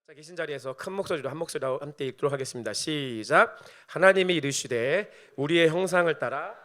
자, 계신 자리에서 큰 목소리로 한 목소리로 함께 읽도록 하겠습니다. 시작. 하나님이 이르시되 우리의 형상을 따라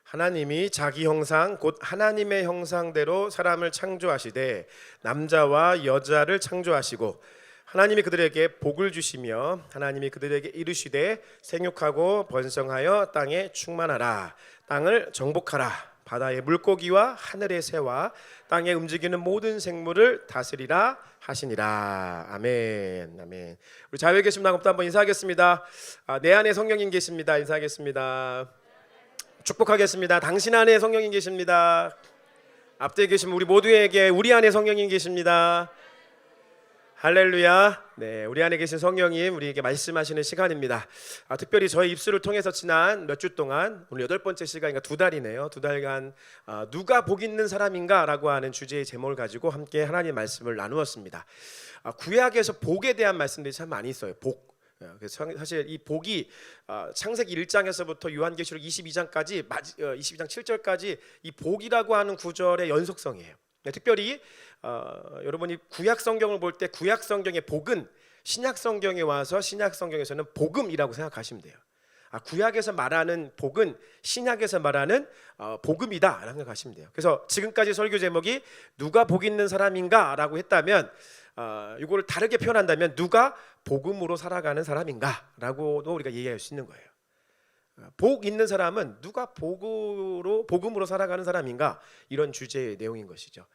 하나님이 자기 형상 곧 하나님의 형상대로 사람을 창조하시되 남자와 여자를 창조하시고 하나님이 그들에게 복을 주시며 하나님이 그들에게 이르시되 생육하고 번성하여 땅에 충만하라. 땅을 정복하라. 바다의 물고기와 하늘의 새와 땅에 움직이는 모든 생물을 다스리라 하시니라. 아멘. 아멘. 우리 자유에 계신 나무부터 한번 인사하겠습니다. 내 안에 성령님 계십니다. 인사하겠습니다. 축복하겠습니다. 당신 안에 성령님 계십니다. 앞뒤에 계신 우리 모두에게 우리 안에 성령님 계십니다. 할렐루야. 네, 우리 안에 계신 성령님 우리에게 말씀하시는 시간입니다. 특별히 저희 입술을 통해서 지난 몇 주 동안 오늘 8번째 시간이니까 2달이네요. 2달간 누가 복 있는 사람인가 라고 하는 주제의 제목을 가지고 함께 하나님의 말씀을 나누었습니다. 구약에서 복에 대한 말씀들이 참 많이 있어요. 복. 사실 이 복이 창세기 1장에서부터 요한계시록 22장까지 22장 7절까지 이 복이라고 하는 구절의 연속성이에요. 특별히 여러분이 구약 성경을 볼 때 구약 성경의 복은 신약 성경에 와서 신약 성경에서는 복음이라고 생각하시면 돼요. 구약에서 말하는 복은 신약에서 말하는 복음이다라고 생각하시면 돼요. 그래서 지금까지 설교 제목이 누가 복 있는 사람인가라고 했다면 이거를 다르게 표현한다면 누가 복음으로 살아가는 사람인가라고도 우리가 이해할 수 있는 거예요. 복 있는 사람은 누가 복음으로 살아가는 사람인가, 이런 주제의 내용인 것이죠.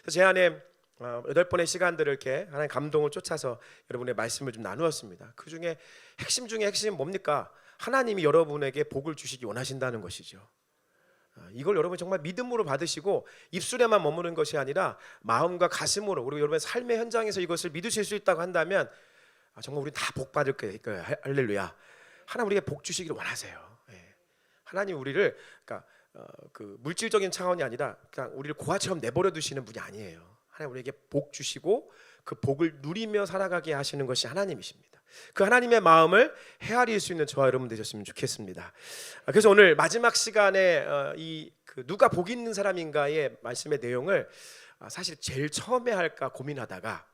그래서 제 안에 8번의 시간들을 이렇게 하나님의 감동을 쫓아서 여러분의 말씀을 좀 나누었습니다. 그 중에 핵심 중에 핵심은 뭡니까? 하나님이 여러분에게 복을 주시기 원하신다는 것이죠. 이걸 여러분 정말 믿음으로 받으시고 입술에만 머무는 것이 아니라 마음과 가슴으로, 그리고 여러분의 삶의 현장에서 이것을 믿으실 수 있다고 한다면 정말 우리 다 복 받을 거예요. 할렐루야. 하나님 우리에게 복 주시기를 원하세요. 하나님 우리를 그 물질적인 차원이 아니라 그냥 우리를 고아처럼 내버려 두시는 분이 아니에요. 하나님 우리에게 복 주시고 그 복을 누리며 살아가게 하시는 것이 하나님이십니다. 그 하나님의 마음을 헤아릴 수 있는 저와 여러분 되셨으면 좋겠습니다. 그래서 오늘 마지막 시간에 그 누가 복 있는 사람인가의 말씀의 내용을 사실 제일 처음에 할까 고민하다가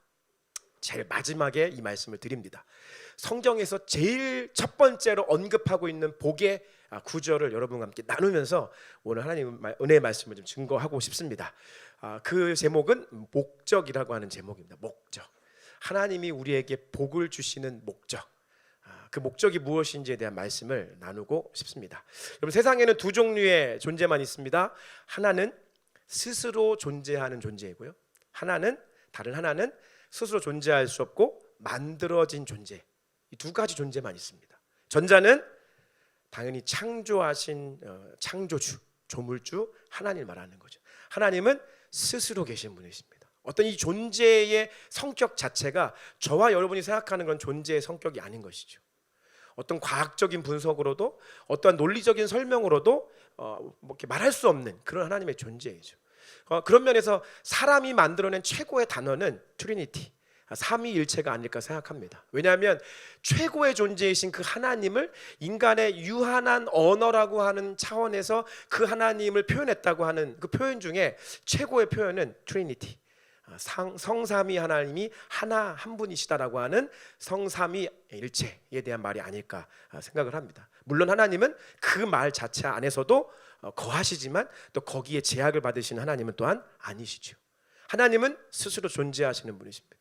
제일 마지막에 이 말씀을 드립니다. 성경에서 제일 첫 번째로 언급하고 있는 복의 구절을 여러분과 함께 나누면서 오늘 하나님 은혜의 말씀을 좀 증거하고 싶습니다. 그 제목은 목적이라고 하는 제목입니다. 목적. 하나님이 우리에게 복을 주시는 목적. 그 목적이 무엇인지에 대한 말씀을 나누고 싶습니다. 여러분, 세상에는 두 종류의 존재만 있습니다. 하나는 스스로 존재하는 존재이고요. 다른 하나는 스스로 존재할 수 없고 만들어진 존재. 이 두 가지 존재만 있습니다. 전자는 당연히 창조하신 창조주, 조물주 하나님을 말하는 거죠. 하나님은 스스로 계신 분이십니다. 어떤 이 존재의 성격 자체가 저와 여러분이 생각하는 그런 존재의 성격이 아닌 것이죠. 어떤 과학적인 분석으로도 어떤 논리적인 설명으로도 이렇게 말할 수 없는 그런 하나님의 존재이죠. 그런 면에서 사람이 만들어낸 최고의 단어는 트리니티, 삼위일체가 아닐까 생각합니다. 왜냐하면 최고의 존재이신 그 하나님을 인간의 유한한 언어라고 하는 차원에서 그 하나님을 표현했다고 하는 그 표현 중에 최고의 표현은 트리니티, 성삼위 하나님이 한 분이시다라고 하는 성삼위일체에 대한 말이 아닐까 생각을 합니다. 물론 하나님은 그 말 자체 안에서도 거하시지만 또 거기에 제약을 받으시는 하나님은 또한 아니시죠. 하나님은 스스로 존재하시는 분이십니다.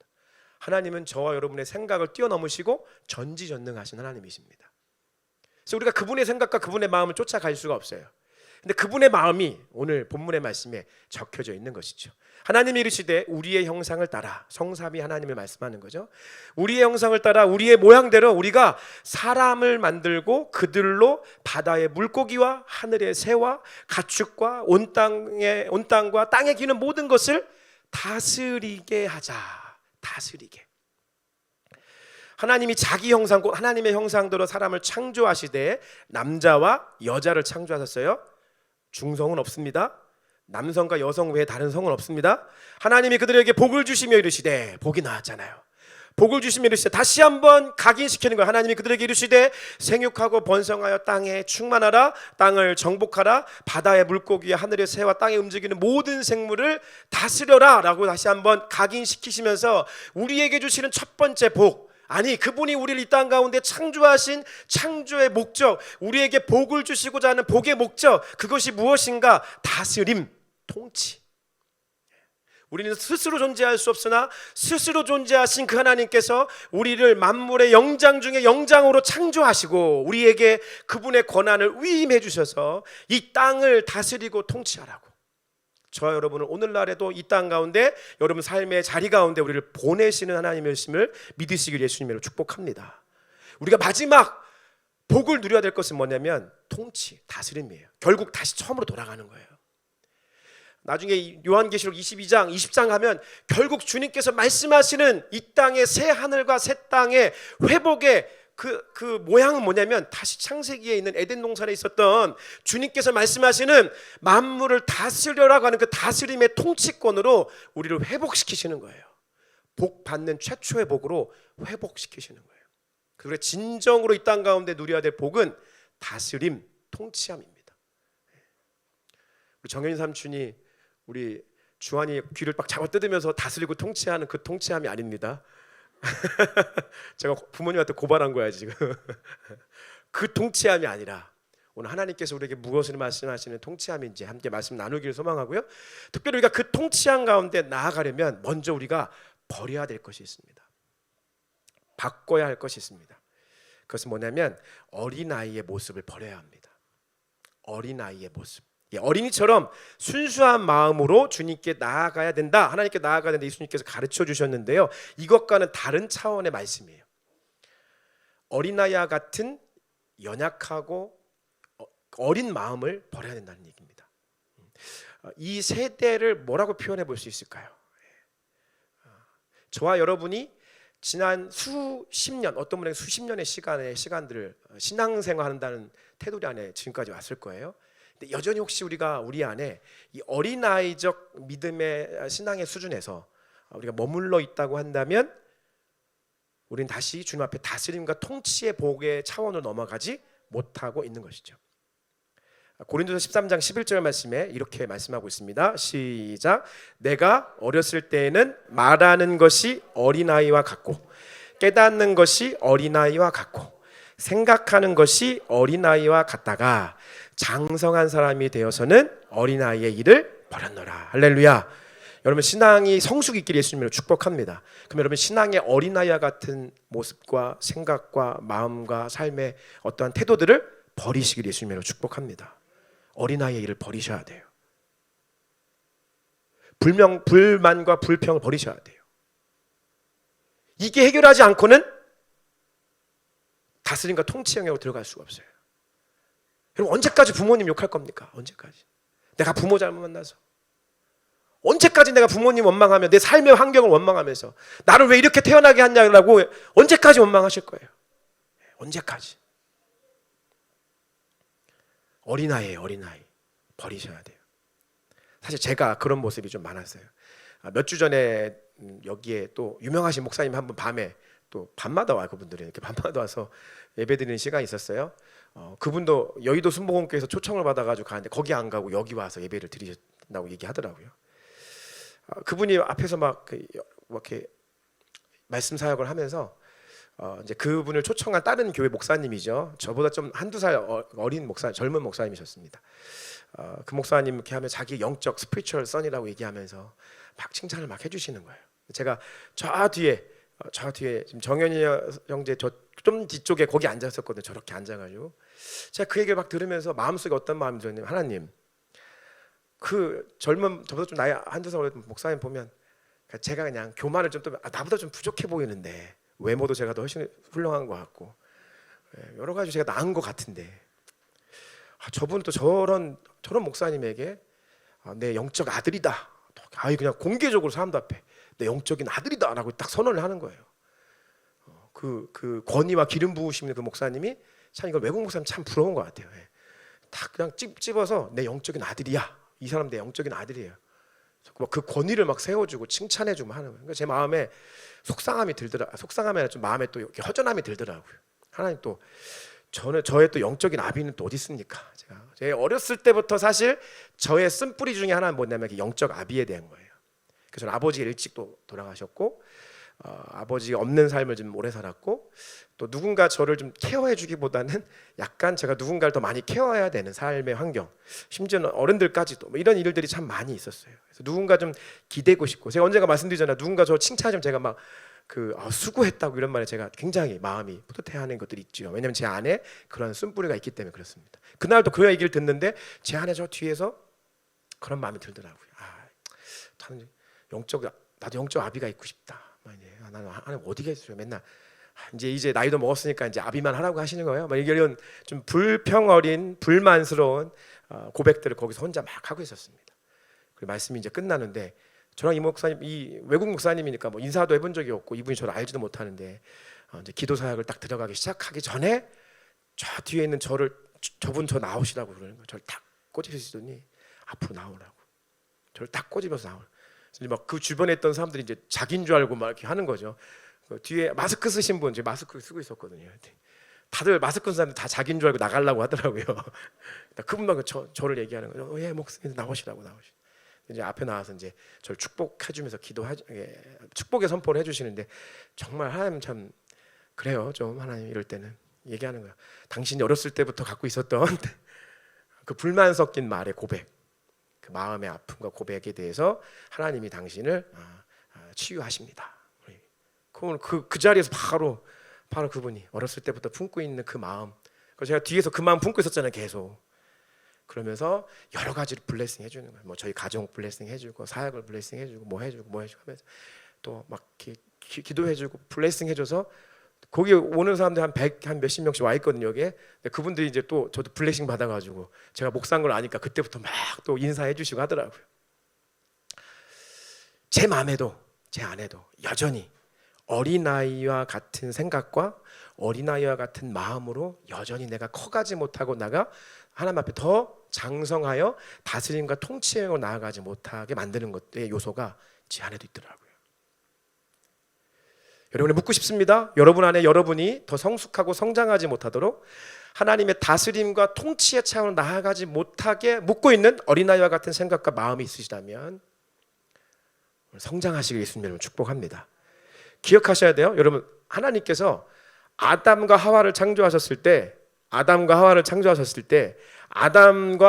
하나님은 저와 여러분의 생각을 뛰어넘으시고 전지전능하신 하나님이십니다. 그래서 우리가 그분의 생각과 그분의 마음을 쫓아갈 수가 없어요. 근데 그분의 마음이 오늘 본문의 말씀에 적혀져 있는 것이죠. 하나님이 이르시되 우리의 형상을 따라, 성삼위 하나님을 말씀하는 거죠. 우리의 형상을 따라 우리의 모양대로 우리가 사람을 만들고 그들로 바다의 물고기와 하늘의 새와 가축과 온 땅과 땅에 기는 모든 것을 다스리게 하자. 다스리게. 하나님이 자기 형상, 곧 하나님의 형상대로 사람을 창조하시되 남자와 여자를 창조하셨어요. 중성은 없습니다. 남성과 여성 외에 다른 성은 없습니다. 하나님이 그들에게 복을 주시며 이르시되, 복이 나왔잖아요. 복을 주시며 이르시되 다시 한번 각인시키는 거예요. 하나님이 그들에게 이르시되 생육하고 번성하여 땅에 충만하라. 땅을 정복하라. 바다의 물고기와 하늘의 새와 땅에 움직이는 모든 생물을 다스려라 라고 다시 한번 각인시키시면서 우리에게 주시는 첫 번째 복, 아니 그분이 우리를 이 땅 가운데 창조하신 창조의 목적, 우리에게 복을 주시고자 하는 복의 목적, 그것이 무엇인가? 다스림, 통치. 우리는 스스로 존재할 수 없으나 스스로 존재하신 그 하나님께서 우리를 만물의 영장 중에 영장으로 창조하시고 우리에게 그분의 권한을 위임해 주셔서 이 땅을 다스리고 통치하라고. 저와 여러분은 오늘날에도 이 땅 가운데 여러분 삶의 자리 가운데 우리를 보내시는 하나님이심을 믿으시길 예수님으로 축복합니다. 우리가 마지막 복을 누려야 될 것은 뭐냐면 통치, 다스림이에요. 결국 다시 처음으로 돌아가는 거예요. 나중에 요한계시록 22장, 20장 하면 결국 주님께서 말씀하시는 이 땅의 새 하늘과 새 땅의 회복의 그 모양은 뭐냐면 다시 창세기에 있는 에덴 동산에 있었던 주님께서 말씀하시는 만물을 다스려라고 하는 그 다스림의 통치권으로 우리를 회복시키시는 거예요. 복 받는 최초의 복으로 회복시키시는 거예요. 그래서 진정으로 이 땅 가운데 누려야 될 복은 다스림, 통치함입니다. 우리 정현이 삼촌이 우리 주한이 귀를 빡 잡아 뜯으면서 다스리고 통치하는 그 통치함이 아닙니다. 제가 부모님한테 고발한 거야 지금. 그 통치함이 아니라 오늘 하나님께서 우리에게 무엇을 말씀하시는 통치함인지 함께 말씀 나누기를 소망하고요. 특별히 우리가 그 통치함 가운데 나아가려면 먼저 우리가 버려야 될 것이 있습니다. 바꿔야 할 것이 있습니다. 그것은 뭐냐면 어린아이의 모습을 버려야 합니다. 어린아이의 모습. 어린이처럼 순수한 마음으로 주님께 나아가야 된다, 하나님께 나아가야 된다, 예수님께서 가르쳐 주셨는데요, 이것과는 다른 차원의 말씀이에요. 어린아이와 같은 연약하고 어린 마음을 버려야 된다는 얘기입니다. 이 세대를 뭐라고 표현해 볼 수 있을까요? 저와 여러분이 지난 수십 년, 어떤 분에게 수십 년의 시간들을 신앙생활한다는 테두리 안에 지금까지 왔을 거예요. 근데 여전히 혹시 우리가 우리 안에 이 어린아이적 믿음의 신앙의 수준에서 우리가 머물러 있다고 한다면 우리는 다시 주님 앞에 다스림과 통치의 복의 차원으로 넘어가지 못하고 있는 것이죠. 고린도서 13장 11절 말씀에 이렇게 말씀하고 있습니다. 시작. 내가 어렸을 때에는 말하는 것이 어린아이와 같고 깨닫는 것이 어린아이와 같고 생각하는 것이 어린아이와 같다가 장성한 사람이 되어서는 어린아이의 일을 버렸노라. 할렐루야. 여러분 신앙이 성숙이 있기를 예수님으로 축복합니다. 그럼 여러분 신앙의 어린아이와 같은 모습과 생각과 마음과 삶의 어떠한 태도들을 버리시기를 예수님으로 축복합니다. 어린아이의 일을 버리셔야 돼요. 불만과 불평을 버리셔야 돼요. 이게 해결하지 않고는 다스림과 통치 영역으로 들어갈 수가 없어요. 여러분 언제까지 부모님 욕할 겁니까? 언제까지? 내가 부모 잘못 만나서 언제까지 내가 부모님 원망하며 내 삶의 환경을 원망하면서 나를 왜 이렇게 태어나게 했냐고 언제까지 원망하실 거예요? 언제까지? 어린아이예요. 어린아이. 버리셔야 돼요. 사실 제가 그런 모습이 좀 많았어요. 몇 주 전에 여기에 또 유명하신 목사님 한 분 밤에 또 밤마다 와요. 그분들이 이렇게 밤마다 와서 예배드리는 시간이 있었어요. 그분도 여의도 순복음교회에서 초청을 받아가지고 가는데 거기 안 가고 여기 와서 예배를 드린다고 얘기하더라고요. 그분이 앞에서 막 이렇게 말씀 사역을 하면서 이제 그분을 초청한 다른 교회 목사님이죠. 저보다 좀 한두 살 어린 젊은 목사님이셨습니다. 그 목사님 이렇게 하면 자기 영적 스피리추얼 선이라고 얘기하면서 막 칭찬을 막 해주시는 거예요. 제가 저 뒤에 지금 정현이 형제 저 좀 뒤쪽에 거기 앉았었거든요. 저렇게 앉아가지고 제가 그 얘기를 막 들으면서 마음속에 어떤 마음이 들었냐면 하나님, 그 젊은 저보다 좀 나이 한두 살 어린 목사님 보면 제가 그냥 교만을 좀 나보다 좀 부족해 보이는데 외모도 제가 더 훨씬 훌륭한 것 같고 여러 가지 제가 나은 것 같은데 저분은 또 저런 목사님에게 내 영적 아들이다, 그냥 공개적으로 사람들 앞에 내 영적인 아들이다라고 딱 선언을 하는 거예요. 그 권위와 기름 부으시는 그 목사님이 참 이거 외국 목사님 참 부러운 것 같아요. 딱 그냥 찝어서 내 영적인 아들이야. 이 사람 내 영적인 아들이에요. 그 권위를 막 세워주고 칭찬해주고 하는 거예요. 그러니까 제 마음에 속상함이 들더라. 속상함이 아니라 좀 마음에 또 이렇게 허전함이 들더라고요. 하나님 또 저의 또 영적인 아비는 또 어디 있습니까? 제 어렸을 때부터 사실 저의 쓴뿌리 중에 하나는 뭐냐면 영적 아비에 대한 거예요. 그래서 저는 아버지가 일찍 또 돌아가셨고 아버지가 없는 삶을 좀 오래 살았고 또 누군가 저를 좀 케어해주기보다는 약간 제가 누군가를 더 많이 케어해야 되는 삶의 환경, 심지어는 어른들까지도 뭐 이런 일들이 참 많이 있었어요. 그래서 누군가 좀 기대고 싶고 제가 언젠가 말씀드리잖아요. 누군가 저 칭찬하면 제가 막 수고했다고 이런 말에 제가 굉장히 마음이 뿌듯해하는 것들이 있죠. 왜냐하면 제 안에 그런 쓴뿌리가 있기 때문에 그렇습니다. 그날도 그 얘기를 듣는데 제 안에 저 뒤에서 그런 마음이 들더라고요. 나도 영적 아비가 있고 싶다. 나는 하나님 어디 계세요? 맨날 이제 나이도 먹었으니까 이제 아비만 하라고 하시는 거예요. 막 이런 좀 불평 어린 불만스러운 고백들을 거기서 혼자 막 하고 있었습니다. 그 말씀이 이제 끝나는데 저랑 이 목사님, 이 외국 목사님이니까 뭐 인사도 해본 적이 없고 이분이 저를 알지도 못하는데 이제 기도 사역을 딱 들어가기 시작하기 전에 저 뒤에 있는 저분 저 나오시라고 그러는 거예요. 저를 딱 꼬집으시더니 앞으로 나오라고. 저를 딱 꼬집어서 나오라고. 막 그 주변에 있던 사람들이 이제 자기인 줄 알고 막 이렇게 하는 거죠. 그 뒤에 마스크 쓰신 분, 제가 마스크 쓰고 있었거든요. 다들 마스크 쓴 사람들 다 자기인 줄 알고 나가려고 하더라고요. 그분만 저를 얘기하는 거죠. 예, 목사님 나오시라고. 이제 앞에 나와서 이제 저를 축복해주면서 축복의 선포를 해주시는데 정말 하나님 참 그래요. 좀 하나님 이럴 때는 얘기하는 거예요. 당신이 어렸을 때부터 갖고 있었던 그 불만 섞인 말의 고백. 그 마음의 아픔과 고백에 대해서 하나님이 당신을 치유하십니다. 그 자리에서 바로 그분이 어렸을 때부터 품고 있는 그 마음, 제가 뒤에서 그 마음 품고 있었잖아요. 계속 그러면서 여러 가지를 블레싱 해주는 거예요. 뭐 저희 가정 블레싱 해주고 사역을 블레싱 해주고 뭐 해주고 하면서 또 막 기도해주고 블레싱 해줘서 거기 오는 사람들 한 몇십 명씩 와 있거든요. 여기에. 그분들이 이제 또 저도 블레싱 받아가지고 제가 목사인 걸 아니까 그때부터 막 또 인사해 주시고 하더라고요. 제 마음에도 제 안에도 여전히 어린아이와 같은 생각과 어린아이와 같은 마음으로 여전히 내가 커가지 못하고 하나님 앞에 더 장성하여 다스림과 통치형으로 나아가지 못하게 만드는 것의 요소가 제 안에도 있더라고요. 여러분이 묻고 싶습니다. 여러분 안에 여러분이 더 성숙하고 성장하지 못하도록 하나님의 다스림과 통치의 차원으로 나아가지 못하게 묻고 있는 어린아이와 같은 생각과 마음이 있으시다면 성장하시길 예수님을 축복합니다. 기억하셔야 돼요. 여러분, 하나님께서 아담과 하와를 창조하셨을 때 아담과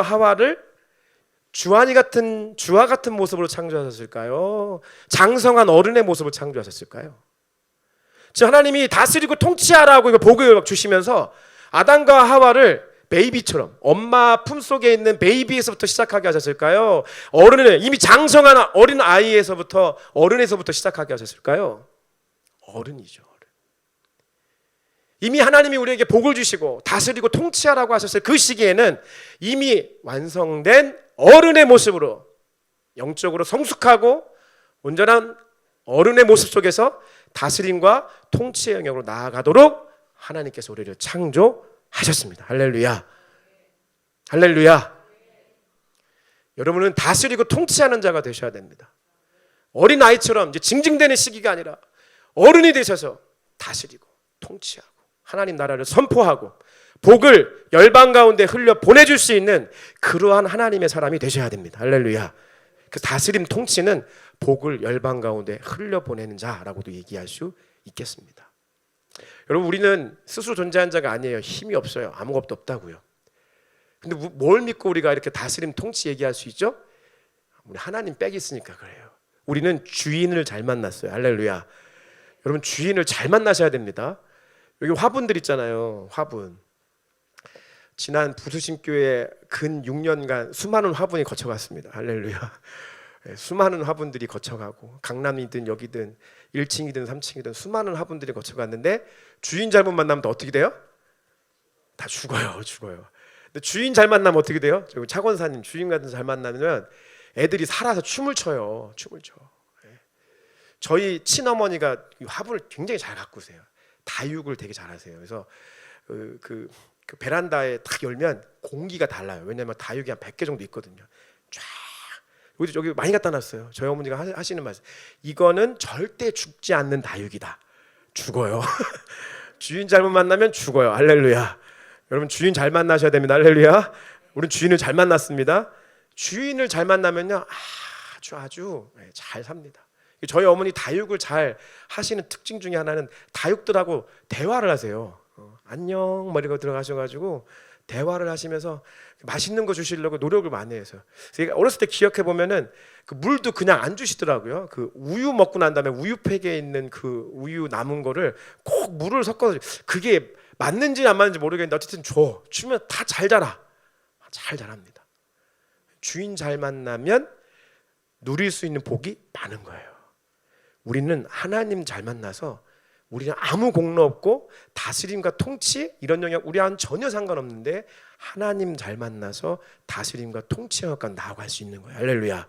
하와를 주와 같은 모습으로 창조하셨을까요? 장성한 어른의 모습으로 창조하셨을까요? 즉 하나님이 다스리고 통치하라고 이거 복을 주시면서 아담과 하와를 베이비처럼 엄마 품속에 있는 베이비에서부터 시작하게 하셨을까요? 이미 장성한 어린 아이에서부터 어른에서부터 시작하게 하셨을까요? 어른이죠. 이미 하나님이 우리에게 복을 주시고 다스리고 통치하라고 하셨을 그 시기에는 이미 완성된 어른의 모습으로 영적으로 성숙하고 온전한 어른의 모습 속에서 다스림과 통치의 영역으로 나아가도록 하나님께서 우리를 창조하셨습니다. 할렐루야. 할렐루야. 여러분은 다스리고 통치하는 자가 되셔야 됩니다. 어린아이처럼 이제 징징대는 시기가 아니라 어른이 되셔서 다스리고 통치하고 하나님 나라를 선포하고 복을 열방 가운데 흘려 보내줄 수 있는 그러한 하나님의 사람이 되셔야 됩니다. 할렐루야. 그 다스림 통치는 복을 열방 가운데 흘려 보내는 자라고도 얘기할 수 있겠습니다. 여러분, 우리는 스스로 존재한 자가 아니에요. 힘이 없어요. 아무것도 없다고요. 근데 뭘 믿고 우리가 이렇게 다스림 통치 얘기할 수 있죠? 우리 하나님 빽이 있으니까 그래요. 우리는 주인을 잘 만났어요. 할렐루야. 여러분, 주인을 잘 만나셔야 됩니다. 여기 화분들 있잖아요. 화분. 지난 부수심교회 근 6년간 수많은 화분이 거쳐갔습니다. 할렐루야. 수많은 화분들이 거쳐가고 강남이든 여기든 1층이든 3층이든 수많은 화분들이 거쳐갔는데 주인 잘못 만나면 또 어떻게 돼요? 다 죽어요. 근데 주인 잘 만나면 어떻게 돼요? 차권사님 주인 같은 잘 만나면 애들이 살아서 춤을 춰요. 저희 친어머니가 화분을 굉장히 잘 가꾸세요. 다육을 되게 잘하세요. 그래서 그 베란다에 딱 열면 공기가 달라요. 왜냐면 다육이 한 100개 정도 있거든요. 쫙 여기 많이 갖다 놨어요. 저희 어머니가 하시는 말씀. 이거는 절대 죽지 않는 다육이다. 죽어요. 주인 잘못 만나면 죽어요. 할렐루야. 여러분 주인 잘 만나셔야 됩니다. 할렐루야. 우린 주인을 잘 만났습니다. 주인을 잘 만나면요 아주 잘 삽니다. 저희 어머니 다육을 잘 하시는 특징 중에 하나는 다육들하고 대화를 하세요. 안녕 머리가 들어가셔가지고 대화를 하시면서 맛있는 거 주시려고 노력을 많이 해서 어렸을 때 기억해 보면은 그 물도 그냥 안 주시더라고요. 그 우유 먹고 난 다음에 우유팩에 있는 그 우유 남은 거를 꼭 물을 섞어서 그게 맞는지 안 맞는지 모르겠는데 어쨌든 주면 다 잘 자라. 잘 자랍니다. 주인 잘 만나면 누릴 수 있는 복이 많은 거예요. 우리는 하나님 잘 만나서 우리는 아무 공로 없고 다스림과 통치 이런 영역 우리와는 전혀 상관없는데 하나님 잘 만나서 다스림과 통치 영역과 나아갈 수 있는 거예요. 할렐루야.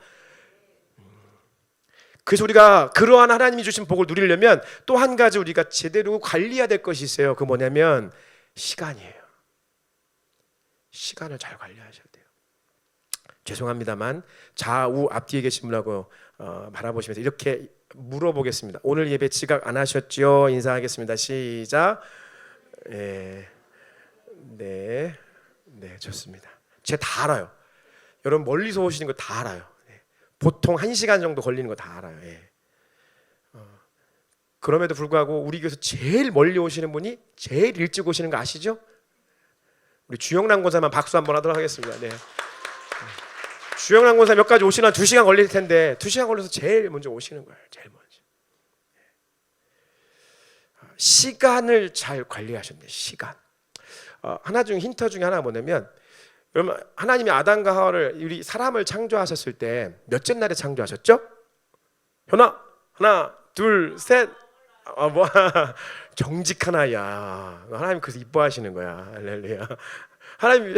그래서 우리가 그러한 하나님이 주신 복을 누리려면 또 한 가지 우리가 제대로 관리해야 될 것이 있어요. 그 뭐냐면 시간이에요. 시간을 잘 관리하셔야 돼요. 죄송합니다만 좌우 앞뒤에 계신 분하고 바라보시면서 이렇게 물어보겠습니다. 오늘 예배 지각 안 하셨죠? 인사하겠습니다. 시작. 네, 좋습니다. 제가 다 알아요. 여러분 멀리서 오시는 거 다 알아요. 보통 1시간 정도 걸리는 거 다 알아요. 그럼에도 불구하고 우리 교회에서 제일 멀리 오시는 분이 제일 일찍 오시는 거 아시죠? 우리 주영란 권사만 박수 한번 하도록 하겠습니다. 네. 주영란 권사 몇 가지 오시면 2시간 걸릴 텐데 2시간 걸려서 제일 먼저 오시는 거예요. 제일 먼저. 시간을 잘 관리하셨네. 시간. 하나 중 힌트 중에 하나 뭐냐면 여러분 하나님이 아담과 하와를 우리 사람을 창조하셨을 때 몇째 날에 창조하셨죠? 현아 하나 둘 셋. 정직한 아이야. 하나님 그래서 이뻐하시는 거야. 할렐루야. 하나님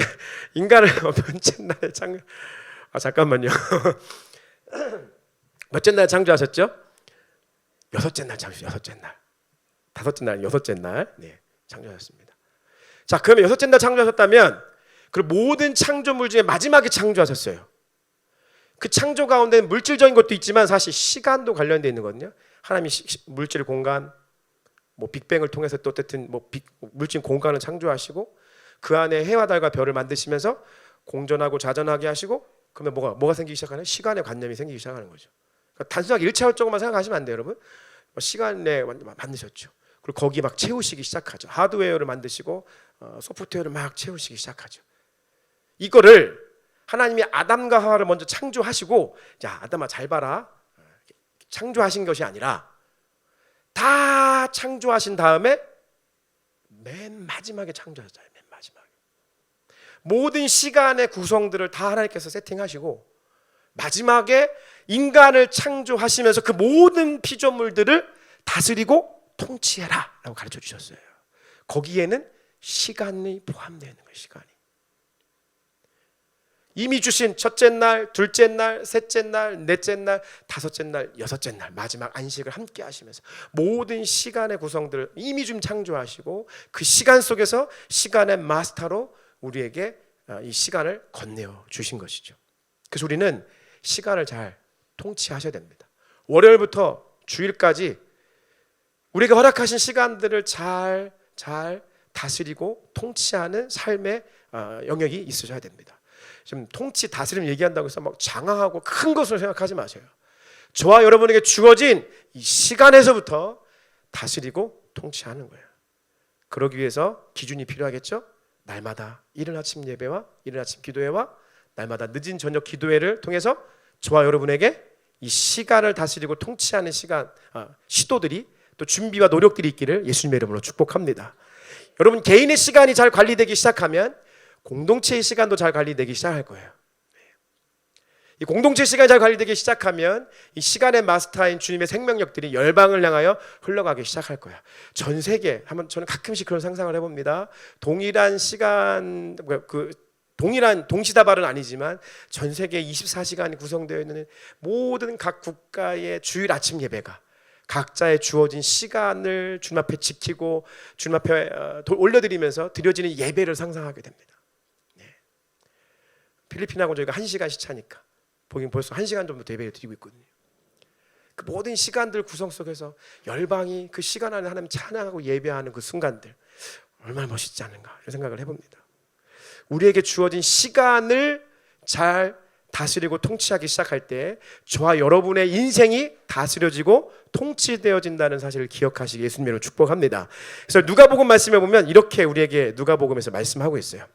인간을 몇째 날에 창조 잠깐만요. 몇째 날 창조하셨죠? 6째 날 창조하셨죠. 6째 날. 5째 날, 6째 날 창조하셨습니다. 자, 그러면 6째 날 창조하셨다면 그 모든 창조물 중에 마지막에 창조하셨어요. 그 창조 가운데 물질적인 것도 있지만 사실 시간도 관련되어 있는 거거든요. 하나님이 물질 공간, 빅뱅을 통해서 또 어쨌든 물질 공간을 창조하시고 그 안에 해와 달과 별을 만드시면서 공전하고 자전하게 하시고 그러면 뭐가 생기기 시작하나요? 시간의 관념이 생기기 시작하는 거죠. 그러니까 단순하게 일차원적으로만 생각하시면 안 돼요, 여러분. 시간에 만드셨죠. 그리고 거기 막 채우시기 시작하죠. 하드웨어를 만드시고 소프트웨어를 막 채우시기 시작하죠. 이거를 하나님이 아담과 하와를 먼저 창조하시고 야 아담아 잘 봐라. 창조하신 것이 아니라 다 창조하신 다음에 맨 마지막에 창조하셨어요. 맨 마지막에. 모든 시간의 구성들을 다 하나님께서 세팅하시고 마지막에 인간을 창조하시면서 그 모든 피조물들을 다스리고 통치해라 라고 가르쳐 주셨어요. 거기에는 시간이 포함되어 있는 거예요. 시간이. 이미 주신 첫째 날, 둘째 날, 셋째 날, 넷째 날, 다섯째 날, 여섯째 날 마지막 안식을 함께 하시면서 모든 시간의 구성들을 이미 좀 창조하시고 그 시간 속에서 시간의 마스터로 우리에게 이 시간을 건네어 주신 것이죠. 그래서 우리는 시간을 잘 통치하셔야 됩니다. 월요일부터 주일까지 우리가 허락하신 시간들을 잘 다스리고 통치하는 삶의 영역이 있으셔야 됩니다. 지금 통치 다스림 얘기한다고 해서 막 장황하고 큰 것으로 생각하지 마세요. 저와 여러분에게 주어진 이 시간에서부터 다스리고 통치하는 거예요. 그러기 위해서 기준이 필요하겠죠? 날마다 이른 아침 예배와 이른 아침 기도회와 날마다 늦은 저녁 기도회를 통해서 저와 여러분에게 이 시간을 다스리고 통치하는 시도들이 또 준비와 노력들이 있기를 예수님의 이름으로 축복합니다. 여러분 개인의 시간이 잘 관리되기 시작하면 공동체의 시간도 잘 관리되기 시작할 거예요. 이 공동체 시간이 잘 관리되기 시작하면 이 시간의 마스터인 주님의 생명력들이 열방을 향하여 흘러가기 시작할 거야. 전 세계 한번 저는 가끔씩 그런 상상을 해봅니다. 동일한 시간 동일한 동시다발은 아니지만 전 세계 24시간이 구성되어 있는 모든 각 국가의 주일 아침 예배가 각자의 주어진 시간을 주님 앞에 지키고 주님 앞에 올려드리면서 드려지는 예배를 상상하게 됩니다. 필리핀하고 저희가 1시간씩 차니까 보긴 벌써 1시간 정도 예배를 드리고 있거든요. 그 모든 시간들 구성 속에서 열방이 그 시간 안에 하나님 찬양하고 예배하는 그 순간들 얼마나 멋있지 않은가 이런 생각을 해봅니다. 우리에게 주어진 시간을 잘 다스리고 통치하기 시작할 때 저와 여러분의 인생이 다스려지고 통치되어진다는 사실을 기억하시기 예수님으로 축복합니다. 그래서 누가복음 말씀에 보면 이렇게 우리에게 누가복음에서 말씀하고 있어요.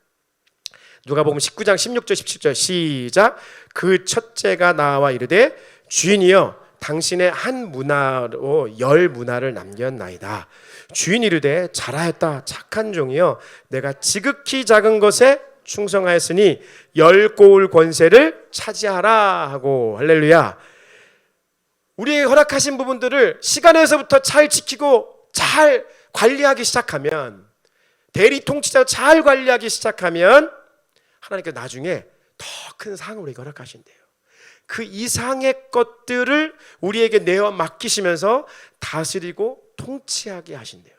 누가복음 19장 16절 17절 시작. 그 첫째가 나와 이르되 주인이여 당신의 한 문화로 10문화를 남겼나이다. 주인이 이르되 잘하였다 착한 종이여 내가 지극히 작은 것에 충성하였으니 10고울 권세를 차지하라 하고 할렐루야. 우리에게 허락하신 부분들을 시간에서부터 잘 지키고 잘 관리하기 시작하면, 대리 통치자로 잘 관리하기 시작하면 하나님께서 나중에 더 큰 상을 우리에게 허락하신대요. 그 이상의 것들을 우리에게 내어 맡기시면서 다스리고 통치하게 하신대요.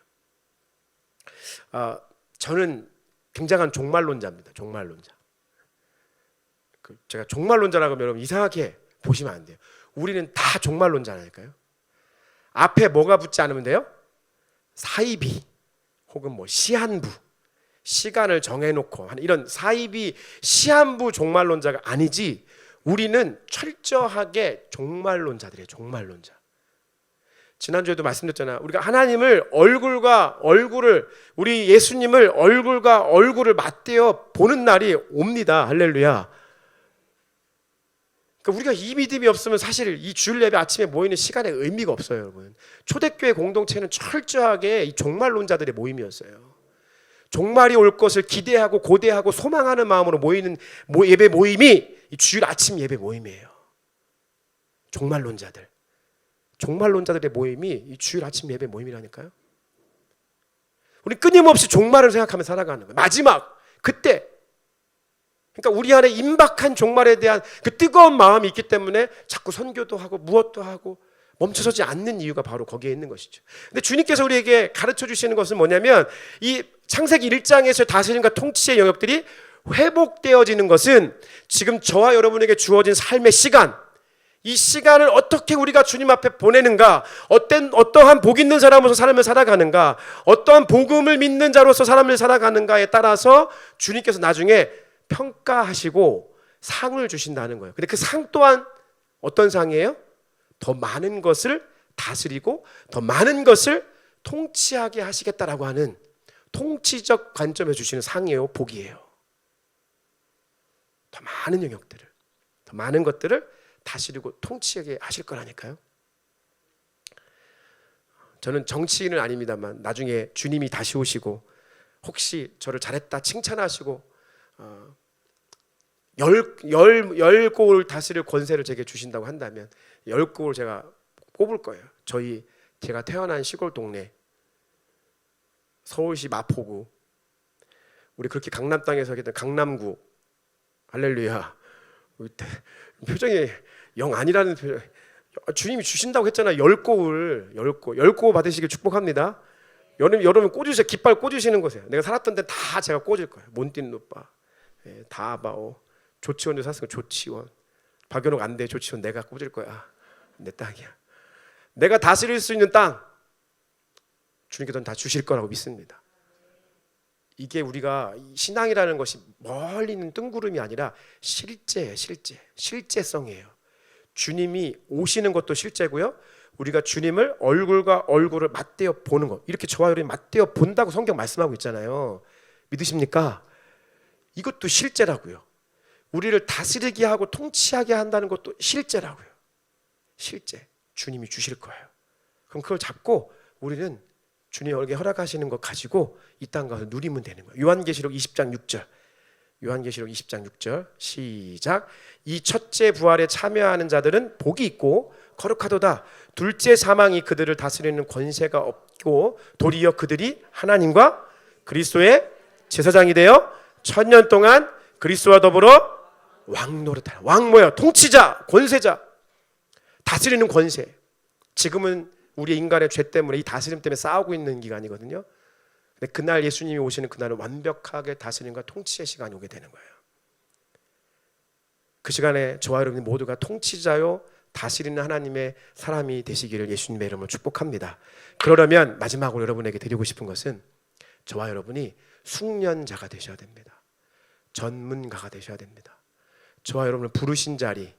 저는 굉장한 종말론자입니다. 종말론자. 제가 종말론자라고 하면 여러분 이상하게 보시면 안 돼요. 우리는 다 종말론자라니까요. 앞에 뭐가 붙지 않으면 돼요? 사이비 혹은 뭐 시한부, 시간을 정해놓고 하는 이런 사이비 시한부 종말론자가 아니지, 우리는 철저하게 종말론자들이에요. 종말론자. 지난주에도 말씀드렸잖아요. 우리가 하나님을 얼굴과 얼굴을, 우리 예수님을 얼굴과 얼굴을 맞대어 보는 날이 옵니다. 할렐루야. 그러니까 우리가 이 믿음이 없으면 사실 이 주일 예배 아침에 모이는 시간에 의미가 없어요, 여러분. 초대교회 공동체는 철저하게 이 종말론자들의 모임이었어요. 종말이 올 것을 기대하고 고대하고 소망하는 마음으로 모이는 예배 모임이 이 주일 아침 예배 모임이에요. 종말론자들. 종말론자들의 모임이 이 주일 아침 예배 모임이라니까요. 우리 끊임없이 종말을 생각하며 살아가는 거예요. 마지막 그때. 그러니까 우리 안에 임박한 종말에 대한 그 뜨거운 마음이 있기 때문에 자꾸 선교도 하고 무엇도 하고 멈춰서지 않는 이유가 바로 거기에 있는 것이죠. 근데 주님께서 우리에게 가르쳐 주시는 것은 뭐냐면, 이 창세기 1장에서의 다스림과 통치의 영역들이 회복되어지는 것은 지금 저와 여러분에게 주어진 삶의 시간, 이 시간을 어떻게 우리가 주님 앞에 보내는가, 어떠한 복 있는 사람으로서 삶을 살아가는가, 어떠한 복음을 믿는 자로서 삶을 살아가는가에 따라서 주님께서 나중에 평가하시고 상을 주신다는 거예요. 근데 그 상 또한 어떤 상이에요? 더 많은 것을 다스리고 더 많은 것을 통치하게 하시겠다라고 하는 통치적 관점에 주시는 상이에요. 복이에요. 더 많은 영역들을, 더 많은 것들을 다스리고 통치하게 하실 거라니까요. 저는 정치인은 아닙니다만 나중에 주님이 다시 오시고 혹시 저를 잘했다 칭찬하시고 열 고을 다스릴 권세를 제게 주신다고 한다면 10고을 제가 꼽을 거예요. 제가 태어난 시골 동네 서울시 마포구, 우리 그렇게 강남 땅에서 하겠던 강남구, 할렐루야. 표정이 영 아니라는 표정. 주님이 주신다고 했잖아요. 10고을 받으시길 축복합니다. 여러분 꽂으세요. 깃발 꽂으시는 거세요. 내가 살았던 데 다 제가 꽂을 거예요. 몬틴 노빠, 다바오, 조치원도 샀으니까 조치원, 박연옥 안 돼. 조치원 내가 꽂을 거야. 내 땅이야. 내가 다스릴 수 있는 땅 주님께서는 다 주실 거라고 믿습니다. 이게 우리가 신앙이라는 것이 멀리 있는 뜬구름이 아니라 실제예요. 실제성이에요. 주님이 오시는 것도 실제고요, 우리가 주님을 얼굴과 얼굴을 맞대어 보는 것, 이렇게 저와 여러분이 맞대어 본다고 성경 말씀하고 있잖아요. 믿으십니까? 이것도 실제라고요. 우리를 다스리게 하고 통치하게 한다는 것도 실제라고요. 실제 주님이 주실 거예요. 그럼 그걸 잡고 우리는 주님에게 허락하시는 것 가지고 이 땅 가서 누리면 되는 거예요. 요한계시록 20장 6절. 요한계시록 20장 6절 시작. 이 첫째 부활에 참여하는 자들은 복이 있고 거룩하도다. 둘째 사망이 그들을 다스리는 권세가 없고 도리어 그들이 하나님과 그리스도의 제사장이 되어 1000년 동안 그리스도와 더불어 왕노릇하라. 왕 뭐야? 통치자, 권세자, 다스리는 권세. 지금은 우리 인간의 죄 때문에 이 다스림 때문에 싸우고 있는 기간이거든요. 근데 그날 예수님이 오시는 그날은 완벽하게 다스림과 통치의 시간이 오게 되는 거예요. 그 시간에 저와 여러분 모두가 통치자요 다스리는 하나님의 사람이 되시기를 예수님의 이름으로 축복합니다. 그러려면 마지막으로 여러분에게 드리고 싶은 것은 저와 여러분이 숙련자가 되셔야 됩니다. 전문가가 되셔야 됩니다. 저와 여러분을 부르신 자리,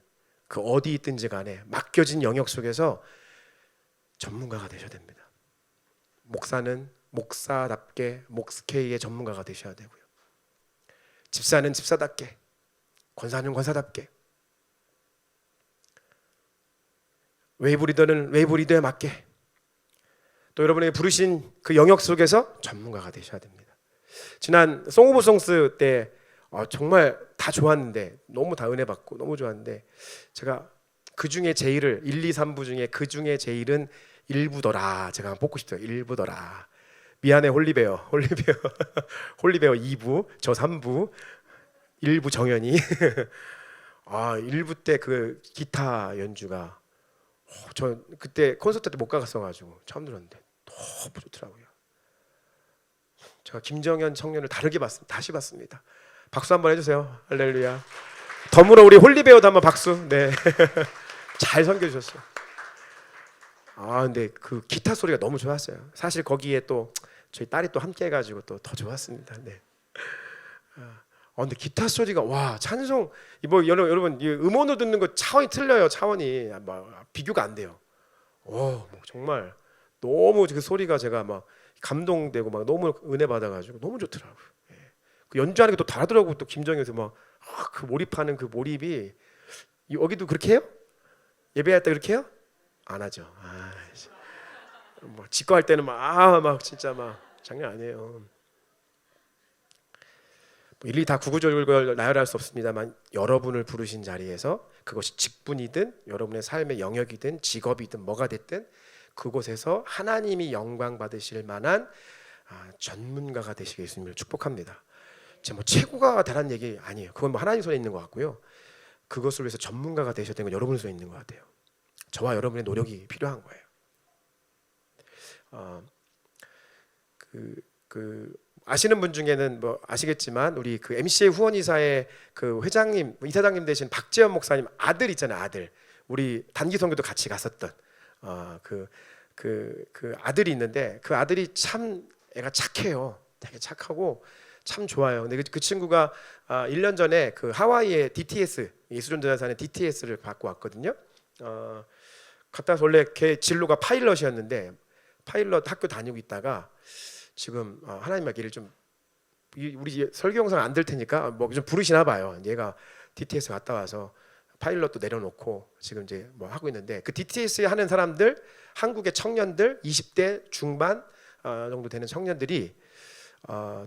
그 어디 있든지 간에 맡겨진 영역 속에서 전문가가 되셔야 됩니다. 목사는 목사답게 목스케이의 전문가가 되셔야 되고요. 집사는 집사답게, 권사는 권사답게, 웨이브 리더는 웨이브 리더에 맞게 또 여러분에게 부르신 그 영역 속에서 전문가가 되셔야 됩니다. 지난 송 오브 송스 때 정말 다 좋았는데 너무 다 은혜 받고 너무 좋았는데 제가 그 중에 제일을 1, 2, 3부 중에 그 중에 제일은 1부더라 제가 뽑고 싶어요. 1부더라 미안해 홀리베어 홀리베어 2부 저 3부 1부 정연이 1부 때 그 기타 연주가 저 그때 콘서트 때 못 가갔어가지고 처음 들었는데 너무 좋더라고요. 제가 김정현 청년을 다시 봤습니다. 박수 한번 해주세요. 할렐루야. 덤으로 우리 홀리베어도 한번 박수. 네. 잘 섬겨주셨어요. 근데 그 기타 소리가 너무 좋았어요. 사실 거기에 또 저희 딸이 또 함께 해가지고 또 더 좋았습니다. 네. 근데 기타 소리가 와 찬송 뭐 여러분 음원으로 듣는 거 차원이 틀려요. 차원이 비교가 안 돼요. 뭐 정말 너무 그 소리가 제가 막 감동되고 막 너무 은혜 받아가지고 너무 좋더라고요. 그 연주하는 게 또 다르더라고. 또 김정현에서 막 그 몰입하는 그 몰입이 여기도 그렇게 해요? 예배할 때 그렇게 해요? 안 하죠. 뭐 직거할 때는 막 진짜 막 장난 아니에요. 일일이 다 구구절절 나열할 수 없습니다만 여러분을 부르신 자리에서 그것이 직분이든 여러분의 삶의 영역이든 직업이든 뭐가 됐든 그곳에서 하나님이 영광 받으실 만한 전문가가 되시게 예수님을 축복합니다. 제가 뭐 최고가 되라는 얘기 아니에요. 그건 뭐 하나님 손에 있는 것 같고요. 그것을 위해서 전문가가 되셔야 되는 건 여러분 손에 있는 것 같아요. 저와 여러분의 노력이 필요한 거예요. 아시는 분 중에는 뭐 아시겠지만 우리 그 MCA 후원이사의 그 회장님, 이사장님 되신 박재현 목사님 아들 있잖아요. 아들. 우리 단기 선교도 같이 갔었던 그 아들이 있는데 그 아들이 참 애가 착해요. 되게 착하고 참 좋아요. 근데 그 친구가 1년 전에 그 하와이의 DTS 예수전도사의 DTS를 받고 왔거든요. 갔다 와서 원래 걔 진로가 파일럿이었는데 파일럿 학교 다니고 있다가 지금 하나님의 길을 좀 우리 설교 영상 안 될 테니까 뭐 좀 부르시나 봐요. 얘가 DTS 갔다 와서 파일럿도 내려놓고 지금 이제 뭐 하고 있는데 그 DTS 하는 사람들 한국의 청년들 20대 중반 정도 되는 청년들이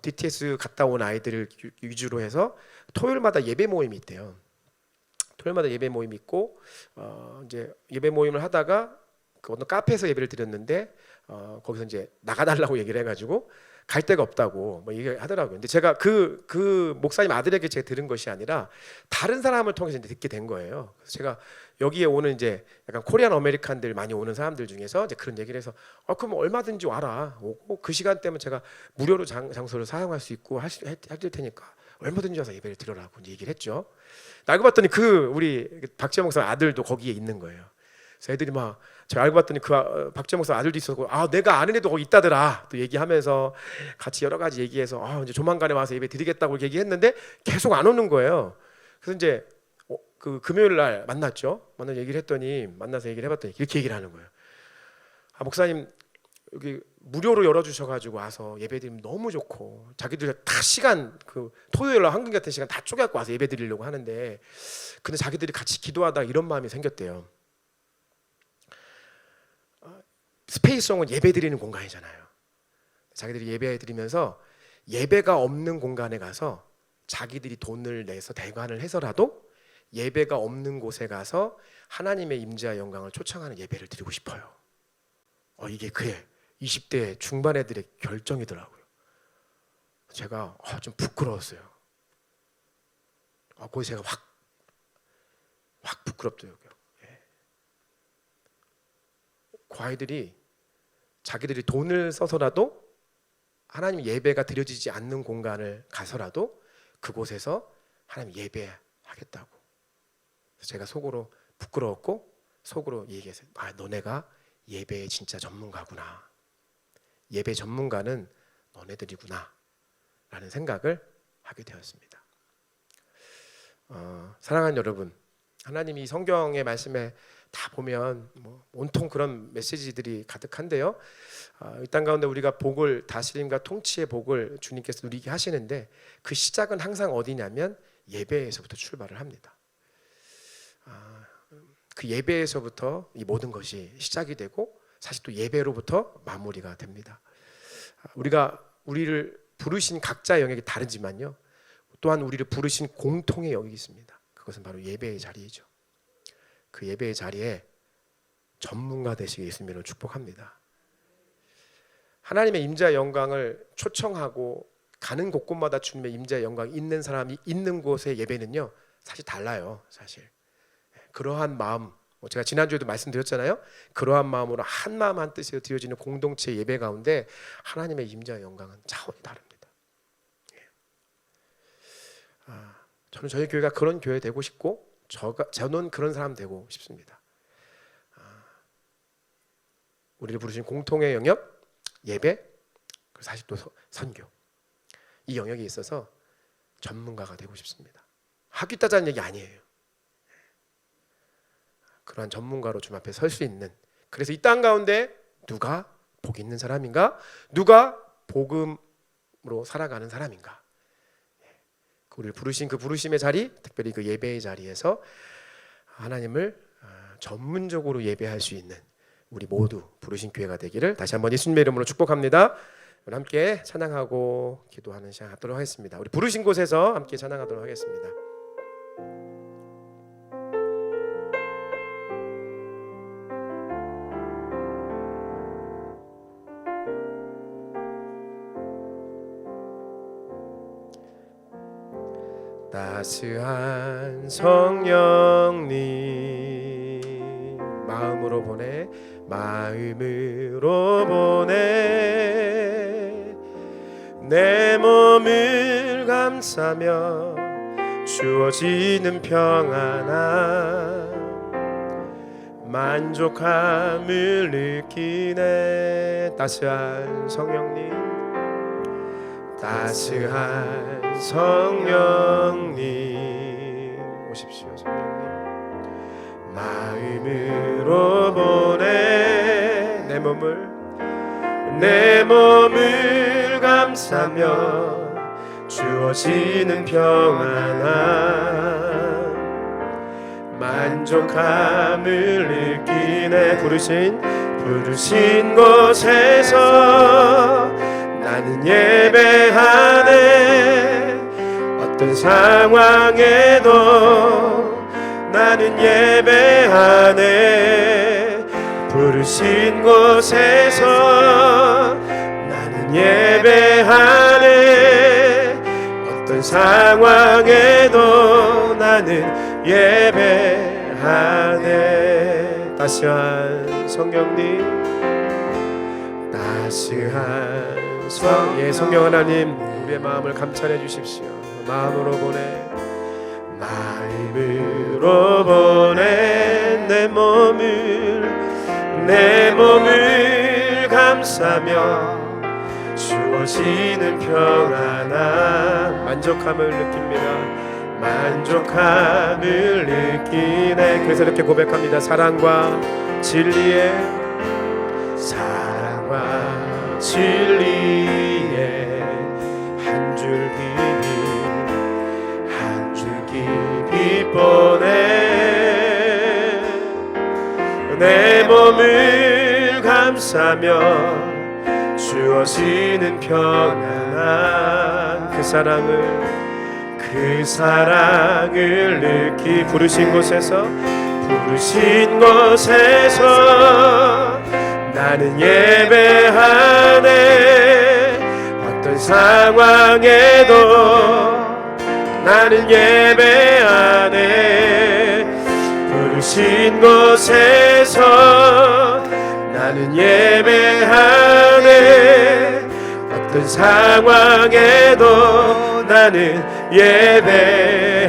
DTS 갔다 온 아이들을 위주로 해서 토요일마다 예배 모임이 있대요. 토요일마다 예배 모임이 있고 이제 예배 모임을 하다가 그 어느 카페에서 예배를 드렸는데 거기서 이제 나가달라고 얘기를 해가지고 갈 데가 없다고 뭐 얘기하더라고요. 근데 제가 그 목사님 아들에게 제가 들은 것이 아니라 다른 사람을 통해서 이제 듣게 된 거예요. 그래서 제가 여기에 오는 이제 약간 코리안 아메리칸들 많이 오는 사람들 중에서 이제 그런 얘기를 해서 그럼 얼마든지 와라. 오고 그 시간대면 제가 무료로 장소를 사용할 수 있고 할 테니까 얼마든지 와서 예배를 드려라고 얘기를 했죠. 알고 봤더니 우리 박지영 목사 아들도 거기에 있는 거예요. 그래서 애들이 막 제가 알고 봤더니 그 박지영 목사 아들도 있었고 내가 아는 애도 거기 있다더라 또 얘기하면서 같이 여러 가지 얘기해서 이제 조만간에 와서 예배 드리겠다고 얘기했는데 계속 안 오는 거예요. 그래서 이제 그 금요일 날 만나서 얘기를 했더니 만나서 얘기를 해봤더니 이렇게 얘기를 하는 거예요. 목사님 여기 무료로 열어주셔가지고 와서 예배드리면 너무 좋고 자기들 다 시간 그 토요일 날 한국 같은 시간 다 쪼개갖고 와서 예배드리려고 하는데 근데 자기들이 같이 기도하다 이런 마음이 생겼대요. 스페이스송은 예배드리는 공간이잖아요. 자기들이 예배드리면서 예배가 없는 공간에 가서 자기들이 돈을 내서 대관을 해서라도 예배가 없는 곳에 가서 하나님의 임재와 영광을 초청하는 예배를 드리고 싶어요. 이게 그의 20대 중반 애들의 결정이더라고요. 제가 좀 부끄러웠어요. 거기서 제가 확 부끄럽더라고요. 그 아이들이 자기들이 돈을 써서라도 하나님 예배가 드려지지 않는 공간을 가서라도 그곳에서 하나님 예배하겠다고 제가 속으로 부끄러웠고 속으로 얘기했어요. 너네가 예배의 진짜 전문가구나. 예배 전문가는 너네들이구나 라는 생각을 하게 되었습니다. 사랑하는 여러분, 하나님이 성경의 말씀에 다 보면 온통 그런 메시지들이 가득한데요. 이 땅 가운데 우리가 복을, 다스림과 통치의 복을 주님께서 누리게 하시는데 그 시작은 항상 어디냐면 예배에서부터 출발을 합니다. 그 예배에서부터 이 모든 것이 시작이 되고 사실 또 예배로부터 마무리가 됩니다. 우리를 부르신 각자의 영역이 다르지만요, 또한 우리를 부르신 공통의 영역이 있습니다. 그것은 바로 예배의 자리이죠. 그 예배의 자리에 전문가 되시게 예수님으로 축복합니다. 하나님의 임재의 영광을 초청하고 가는 곳곳마다 주님의 임재의 영광이 있는 사람이 있는 곳의 예배는요 사실 달라요. 사실 그러한 마음, 제가 지난주에도 말씀드렸잖아요. 그러한 마음으로 한 마음 한 뜻으로 드려지는 공동체 예배 가운데 하나님의 임재의 영광은 차원이 다릅니다. 저는 저희 교회가 그런 교회 되고 싶고 저는 그런 사람 되고 싶습니다. 우리를 부르신 공통의 영역, 예배, 그리고 사실 또 선교, 이 영역에 있어서 전문가가 되고 싶습니다. 학위 따자는 얘기 아니에요. 그러한 전문가로 주님 앞에 설 수 있는, 그래서 이 땅 가운데 누가 복 있는 사람인가, 누가 복음으로 살아가는 사람인가, 우리를 부르신 그 부르심의 자리, 특별히 그 예배의 자리에서 하나님을 전문적으로 예배할 수 있는 우리 모두 부르신 교회가 되기를 다시 한번 예수님의 이름으로 축복합니다. 우리 함께 찬양하고 기도하는 시간 갖도록 하겠습니다. 우리 부르신 곳에서 함께 찬양하도록 하겠습니다. 따스한 성령님 마음으로 보내, 마음으로 보내, 내 몸을 감싸며 주어지는 평안함, 만족함을 느끼네. 따스한 성령님, 따스한 성령님 오십시오. 성령님 마음으로 보내, 내 몸을 감싸며 주어지는 평안함, 만족함을 느끼네. 부르신 곳에서 나는 예배하네. 어떤 상황에도 나는 예배하네. 부르신 곳에서 나는 예배하네. 어떤 상황에도 나는 예배하네. 따스한 성령님, 따스한 성령 하나님, 우리의 마음을 감찰해 주십시오. 마음으로 보내, 내 몸을 감싸며 주어지는 평안함, 만족함을 느낍니다. 만족함을 느끼네. 그래서 이렇게 고백합니다. 사랑과 진리의 한 줄기 보내, 내 몸을 감싸며 주어지는 평안한 그 사랑을 느끼. 부르신 곳에서 나는 예배하네. 어떤 상황에도 나는 예배하네. 부르신 곳에서 나는 예배하네. 어떤 상황에도 나는 예배하네.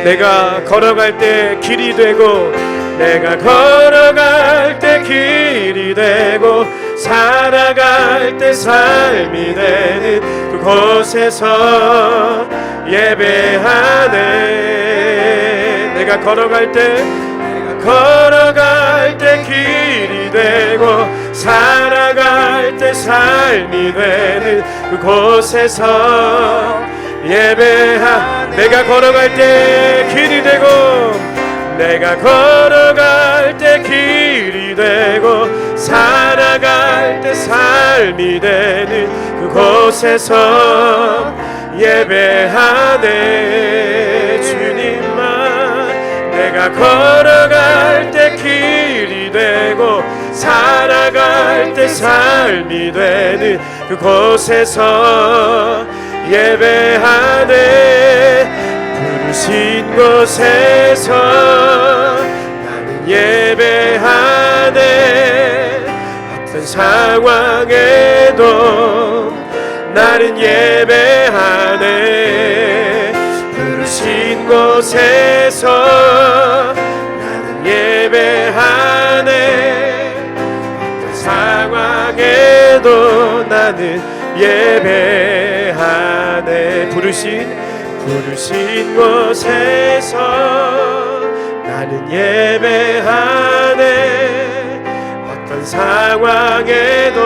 내가 걸어갈 때 길이 되고, 내가 걸어갈 때 길이 되고, 살아갈 때 삶이 되는 그곳에서 예배하네. 내가 걸어갈 때 길이 되고, 살아갈 때 삶이 되는 그곳에서 예배하네. 내가 걸어갈 때 길이 되고, 내가 걸어갈 때 길이 되고, 살아갈 때 삶이 되는 그곳에서 예배하네. 주님만. 내가 걸어갈 때 길이 되고, 살아갈 때 삶이 되는 그곳에서 예배하네. 부르신 곳에서 나는 예배하네. 어떤 상황에도 나는 예배하네. 부르신 곳에서 나는 예배하네. 어떤 상황에도 나는 예배하네. 부르신 곳에서 나는 예배하네. 어떤 상황에도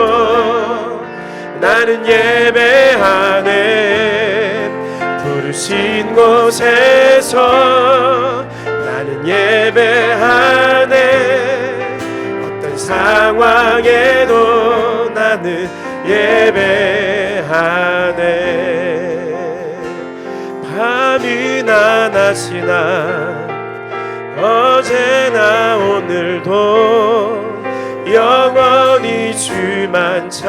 나는 예배하네. 부르신 곳에서 나는 예배하네. 어떤 상황에도 나는 예배하네. 밤이나 낮이나 어제나 오늘도 영원히 주만 찬양해.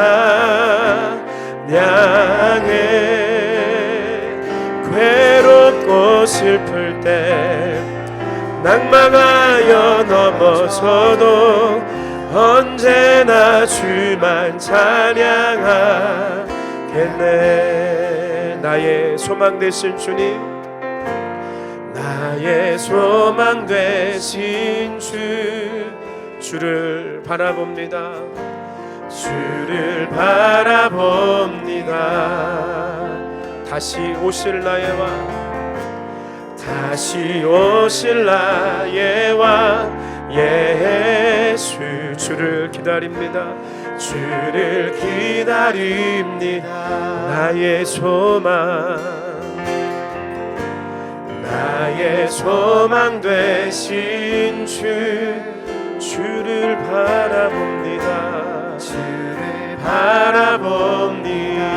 괴롭고 슬플 때 낭망하여 넘어져도 언제나 주만 찬양하겠네. 나의 소망 되신 주님, 나의 소망 되신 주를 바라봅니다. 주를 바라봅니다. 다시 오실 나의 왕, 다시 오실 나의 왕 예수. 주를 기다립니다. 주를 기다립니다. 나의 소망, 나의 소망 되신 주를 바라봅니다. 주를 바라봅니다.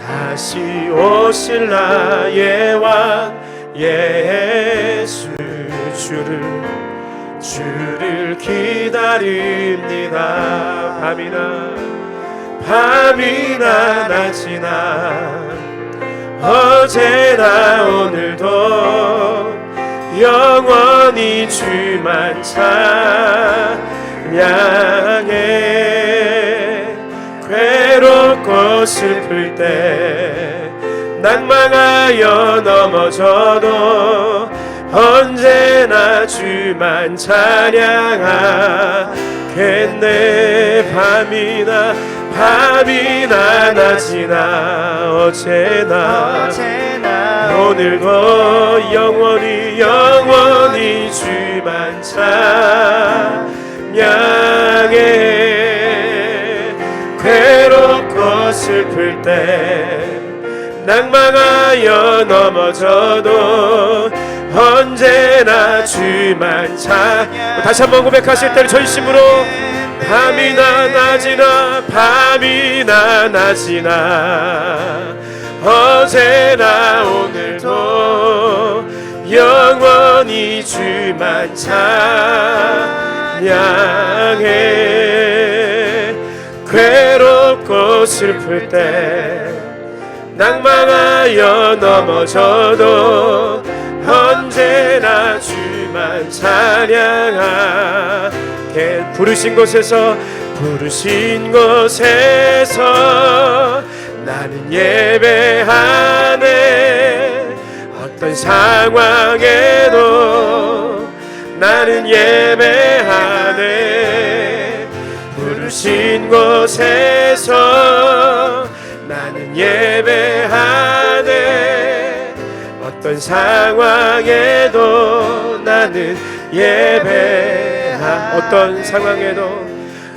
다시 오실 나의 왕 예수. 주를 기다립니다. 밤이나 낮이나 어제나 오늘도 영원히 주만 찬양해. 괴롭고 슬플 때 낭망하여 넘어져도 언제나 주만 찬양하겠네. 밤이나 낮이나 어제나 오늘도 영원히 주만 찬양해. 괴롭고 슬플 때 낭망하여 넘어져도 언제나 주만 찬양. 다시 한번 고백하실 때를 전심으로 밤이나 낮이나 어제나 오늘도 영원히 주만 찬양해. 괴롭고 슬플 때 낭망하여 넘어져도 언제나 주만 찬양하게. 부르신 곳에서 부르신 곳에서 나는 예배하네. 어떤 상황에도 나는 예배하네. 부르신 곳에서 나는 예배하네. 어떤 상황에도 나는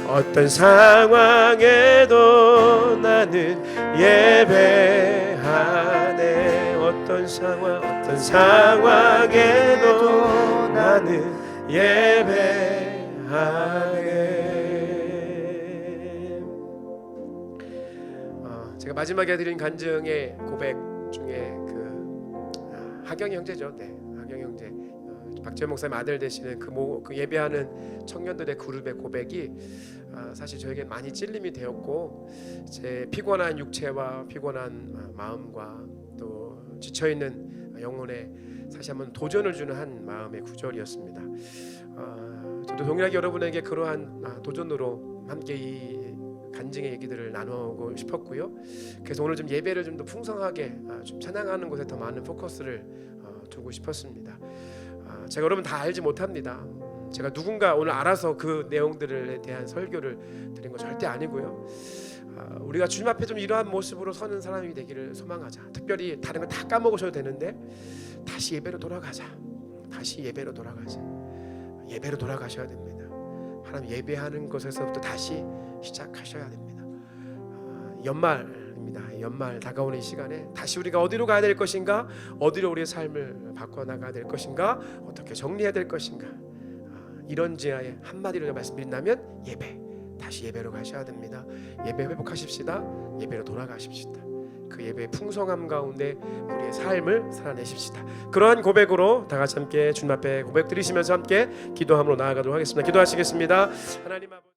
어떤 상황에도 나는 예배하네. 어떤 상황에도 나는 예배하네. 제가 마지막에 드린 간증의 고백 중에 하경 형제죠. 네, 하경 형제. 박재현 목사님 아들 되시는 그 예배하는 청년들의 그룹의 고백이 사실 저에게 많이 찔림이 되었고, 제 피곤한 육체와 피곤한 마음과 또 지쳐있는 영혼에 다시 한번 도전을 주는 한 마음의 구절이었습니다. 저도 동일하게 여러분에게 그러한 도전으로 함께 이 간증의 얘기들을 나누고 싶었고요. 그래서 오늘 좀 예배를 좀 더 풍성하게 좀 찬양하는 것에 더 많은 포커스를 두고 싶었습니다. 제가 여러분 다 알지 못합니다. 제가 누군가 오늘 알아서 그 내용들에 대한 설교를 드린 거 절대 아니고요. 우리가 주님 앞에 좀 이러한 모습으로 서는 사람이 되기를 소망하자. 특별히 다른 거 다 까먹으셔도 되는데 다시 예배로 돌아가자. 예배로 돌아가셔야 됩니다. 하나님 예배하는 것에서부터 다시 시작하셔야 됩니다. 연말 다가오는 이 시간에 다시 우리가 어디로 가야 될 것인가, 어디로 우리의 삶을 바꿔나가야 될 것인가, 어떻게 정리해야 될 것인가, 이런 지하에 한마디로 말씀드린다면 다시 예배로 가셔야 됩니다. 예배 회복하십시다. 예배로 돌아가십시다. 그 예배의 풍성함 가운데 우리의 삶을 살아내십시다. 그러한 고백으로 다 같이 함께 주님 앞에 고백 드리시면서 함께 기도함으로 나아가도록 하겠습니다. 기도하시겠습니다. 하나님 아버지.